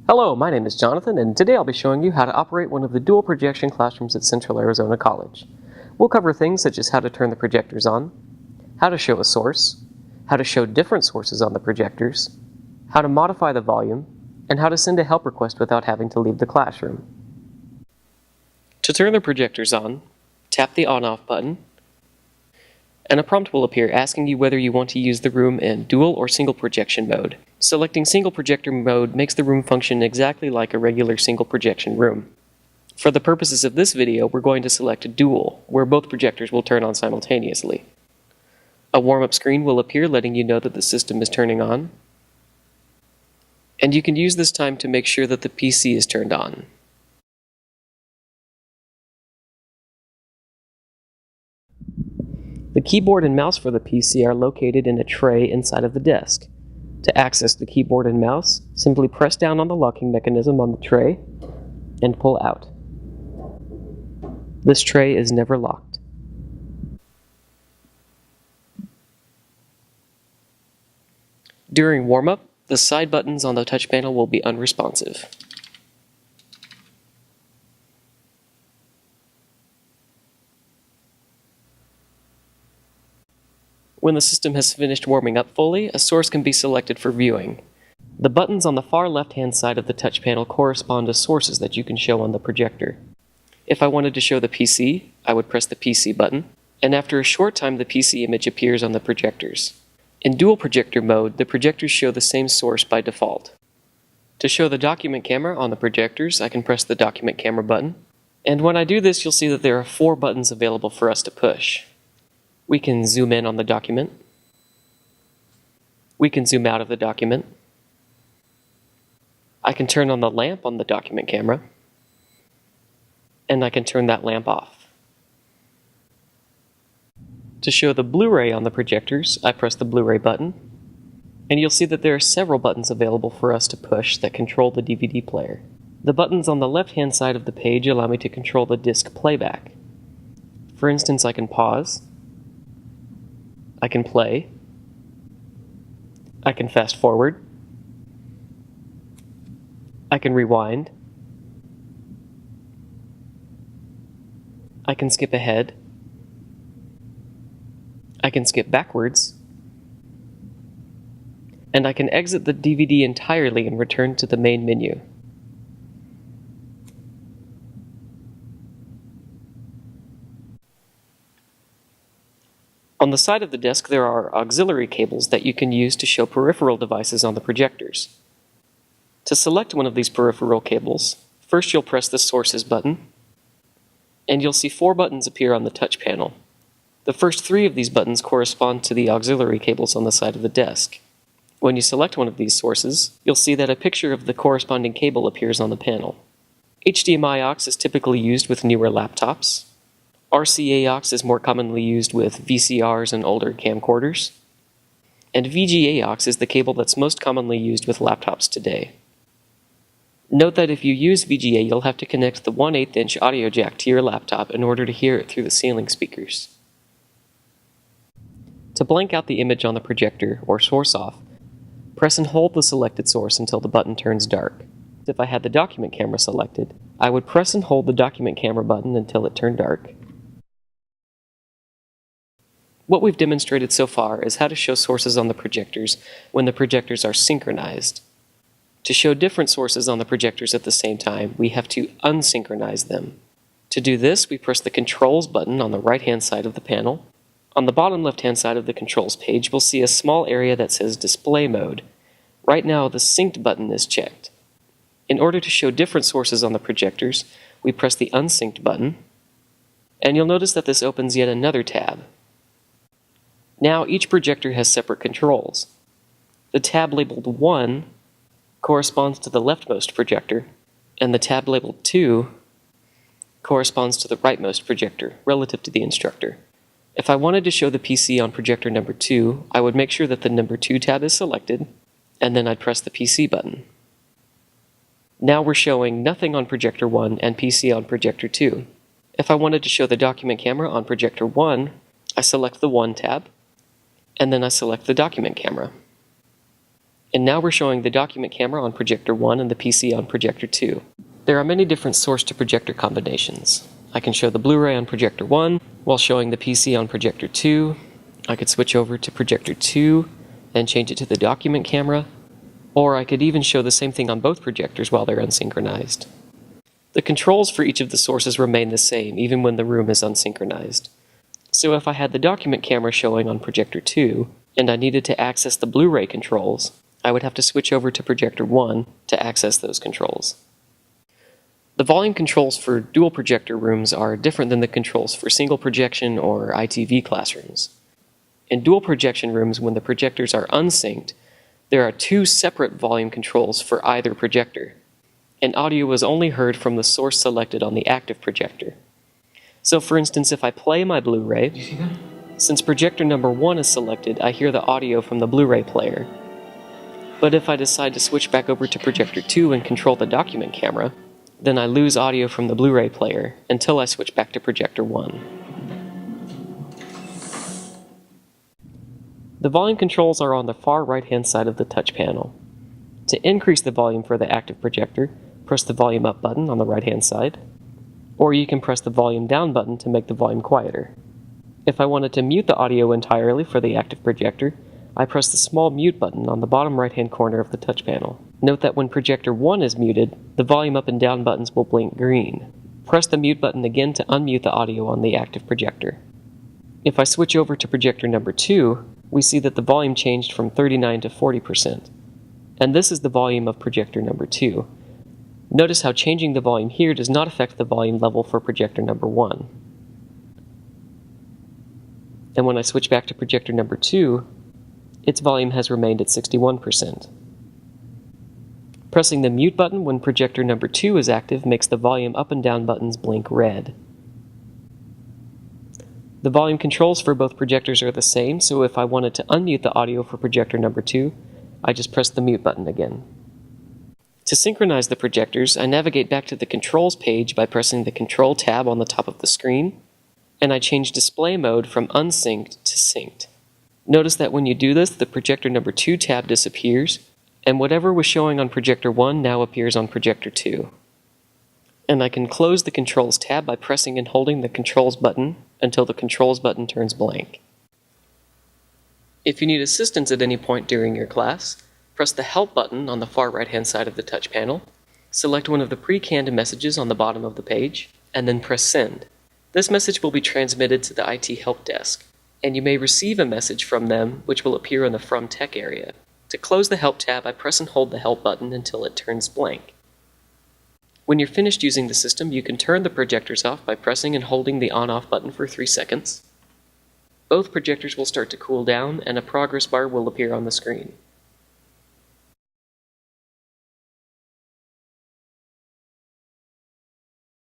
Hello, my name is Jonathan, and today I'll be showing you how to operate one of the dual projection classrooms at Central Arizona College. We'll cover things such as how to turn the projectors on, how to show a source, how to show different sources on the projectors, how to modify the volume, and how to send a help request without having to leave the classroom. To turn the projectors on, tap the on-off button, and a prompt will appear asking you whether you want to use the room in dual or single projection mode. Selecting single projector mode makes the room function exactly like a regular single projection room. For the purposes of this video, we're going to select dual, where both projectors will turn on simultaneously. A warm-up screen will appear letting you know that the system is turning on, and you can use this time to make sure that the PC is turned on. The keyboard and mouse for the PC are located in a tray inside of the desk. To access the keyboard and mouse, simply press down on the locking mechanism on the tray and pull out. This tray is never locked. During warm-up, the side buttons on the touch panel will be unresponsive. When the system has finished warming up fully, a source can be selected for viewing. The buttons on the far left-hand side of the touch panel correspond to sources that you can show on the projector. If I wanted to show the PC, I would press the PC button, and after a short time the PC image appears on the projectors. In dual projector mode, the projectors show the same source by default. To show the document camera on the projectors, I can press the document camera button, and when I do this you'll see that there are 4 buttons available for us to push. We can zoom in on the document. We can zoom out of the document. I can turn on the lamp on the document camera. And I can turn that lamp off. To show the Blu-ray on the projectors, I press the Blu-ray button. And you'll see that there are several buttons available for us to push that control the DVD player. The buttons on the left-hand side of the page allow me to control the disc playback. For instance, I can pause. I can play, I can fast forward, I can rewind, I can skip ahead, I can skip backwards, and I can exit the DVD entirely and return to the main menu. On the side of the desk there are auxiliary cables that you can use to show peripheral devices on the projectors. To select one of these peripheral cables, first you'll press the Sources button, and you'll see 4 buttons appear on the touch panel. The first 3 of these buttons correspond to the auxiliary cables on the side of the desk. When you select one of these sources, you'll see that a picture of the corresponding cable appears on the panel. HDMI aux is typically used with newer laptops. RCA aux is more commonly used with VCRs and older camcorders. And VGA aux is the cable that's most commonly used with laptops today. Note that if you use VGA, you'll have to connect the 1/8" audio jack to your laptop in order to hear it through the ceiling speakers. To blank out the image on the projector, or source off, press and hold the selected source until the button turns dark. If I had the document camera selected, I would press and hold the document camera button until it turned dark. What we've demonstrated so far is how to show sources on the projectors when the projectors are synchronized. To show different sources on the projectors at the same time, we have to unsynchronize them. To do this, we press the Controls button on the right-hand side of the panel. On the bottom left-hand side of the Controls page, we'll see a small area that says Display Mode. Right now, the Synced button is checked. In order to show different sources on the projectors, we press the Unsynced button, and you'll notice that this opens yet another tab. Now each projector has separate controls. The tab labeled 1 corresponds to the leftmost projector, and the tab labeled 2 corresponds to the rightmost projector, relative to the instructor. If I wanted to show the PC on projector number 2, I would make sure that the number 2 tab is selected, and then I'd press the PC button. Now we're showing nothing on projector 1 and PC on projector 2. If I wanted to show the document camera on projector 1, I select the 1 tab, and then I select the document camera. And now we're showing the document camera on projector 1 and the PC on projector 2. There are many different source to projector combinations. I can show the Blu-ray on projector 1 while showing the PC on projector 2. I could switch over to projector 2 and change it to the document camera, or I could even show the same thing on both projectors while they're unsynchronized. The controls for each of the sources remain the same even when the room is unsynchronized. So if I had the document camera showing on projector 2 and I needed to access the Blu-ray controls, I would have to switch over to projector 1 to access those controls. The volume controls for dual projector rooms are different than the controls for single projection or ITV classrooms. In dual projection rooms, when the projectors are unsynced, there are two separate volume controls for either projector, and audio is only heard from the source selected on the active projector. So for instance, if I play my Blu-ray, since projector number 1 is selected, I hear the audio from the Blu-ray player. But if I decide to switch back over to projector 2 and control the document camera, then I lose audio from the Blu-ray player until I switch back to projector 1. The volume controls are on the far right-hand side of the touch panel. To increase the volume for the active projector, press the volume up button on the right-hand side, or you can press the volume down button to make the volume quieter. If I wanted to mute the audio entirely for the active projector, I press the small mute button on the bottom right-hand corner of the touch panel. Note that when projector 1 is muted, the volume up and down buttons will blink green. Press the mute button again to unmute the audio on the active projector. If I switch over to projector number 2, we see that the volume changed from 39 to 40%. And this is the volume of projector number 2. Notice how changing the volume here does not affect the volume level for projector number 1. And when I switch back to projector number 2, its volume has remained at 61%. Pressing the mute button when projector number 2 is active makes the volume up and down buttons blink red. The volume controls for both projectors are the same, so if I wanted to unmute the audio for projector number 2, I just press the mute button again. To synchronize the projectors, I navigate back to the controls page by pressing the Control tab on the top of the screen, and I change display mode from unsynced to synced. Notice that when you do this, the projector number 2 tab disappears, and whatever was showing on projector 1 now appears on projector 2. And I can close the Controls tab by pressing and holding the Controls button until the Controls button turns blank. If you need assistance at any point during your class, press the Help button on the far right-hand side of the touch panel, select one of the pre-canned messages on the bottom of the page, and then press Send. This message will be transmitted to the IT Help Desk, and you may receive a message from them which will appear in the From Tech area. To close the Help tab, I press and hold the Help button until it turns blank. When you're finished using the system, you can turn the projectors off by pressing and holding the on-off button for 3 seconds. Both projectors will start to cool down, and a progress bar will appear on the screen.